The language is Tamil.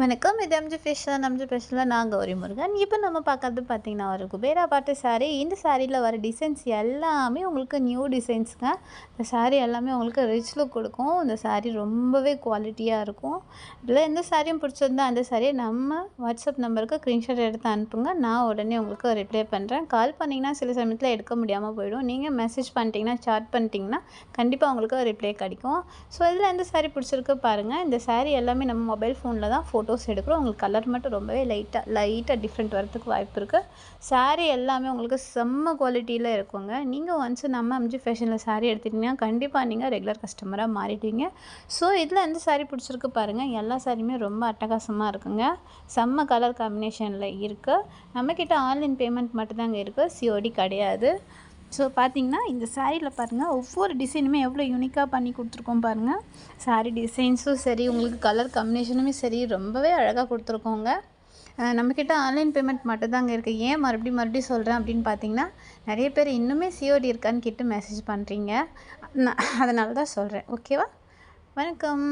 வணக்கம். இது எம்ஜி ஃபேஷன்ல நான் கௌரி முருகன். இப்போ நம்ம பார்க்கறது பார்த்தீங்கன்னா, ஒரு குபேரா பாட்டு சாரீ. இந்த சாரீல வர டிசைன்ஸ் எல்லாமே உங்களுக்கு நியூ டிசைன்ஸுங்க. இந்த சாரீ எல்லாமே உங்களுக்கு ரிச் லுக் கொடுக்கும். இந்த சாரீ ரொம்பவே குவாலிட்டியா இருக்கும். இதில் எந்த சாரியும் பிடிச்சிருந்தா அந்த சாரியை நம்ம வாட்ஸ்அப் நம்பருக்கு ஸ்க்ரீன்ஷாட் எடுத்து அனுப்புங்க. நான் உடனே உங்களுக்கு ரிப்ளை பண்ணுறேன். கால் பண்ணிங்கன்னா சில சமயத்தில் எடுக்க முடியாமல் போயிடும். நீங்கள் மெசேஜ் பண்ணிட்டீங்கன்னா, சாட் பண்ணிட்டீங்கன்னா கண்டிப்பாக உங்களுக்கு ரிப்ளை கிடைக்கும். ஸோ இதில் எந்த சாரீ பிடிச்சிருக்கு பாருங்கள். இந்த சாரீ எல்லாமே நம்ம மொபைல் ஃபோனில் தான் ஃபோட்டோஸ் எடுக்கிறோம். உங்களுக்கு கலர் மட்டும் ரொம்பவே லைட்டாக டிஃப்ரெண்ட் வரதுக்கு வாய்ப்பு இருக்குது. சாரீ எல்லாமே உங்களுக்கு செம்ம குவாலிட்டியில் இருக்குங்க. நீங்கள் ஒன்ஸ் நம்ம எம்ஜி ஃபேஷனில் சாரீ எடுத்துட்டிங்கன்னா கண்டிப்பாக நீங்கள் ரெகுலர் கஸ்டமராக மாறிடுவீங்க. ஸோ இதில் எந்த சாரீ பிடிச்சிருக்கு பாருங்கள். எல்லா சாரியுமே ரொம்ப அட்டகாசமாக இருக்குங்க. செம்ம கலர் காம்பினேஷனில் இருக்குது. நம்மக்கிட்ட ஆன்லைன் பேமெண்ட் மட்டும்தாங்க இருக்குது, சிஓடி கிடையாது. ஸோ பார்த்தீங்கன்னா இந்த சாரியில் பாருங்கள், ஒவ்வொரு டிசைனுமே எவ்வளோ யூனிக்காக பண்ணி கொடுத்துருக்கோம் பாருங்கள். சாரீ டிசைன்ஸும் சரி, உங்களுக்கு கலர் காம்பினேஷனுமே சரி, ரொம்பவே அழகாக கொடுத்துருக்கோங்க. நம்மக்கிட்ட ஆன்லைன் பேமெண்ட் மட்டும்தாங்க இருக்குது. ஏன் மறுபடியும் சொல்கிறேன் அப்படின்னு பார்த்தீங்கன்னா, நிறைய பேர் இன்னுமே சிஓடி இருக்கான்னு கேட்டு மெசேஜ் பண்ணுறீங்க. அதனால தான் சொல்கிறேன். ஓகேவா? வணக்கம்.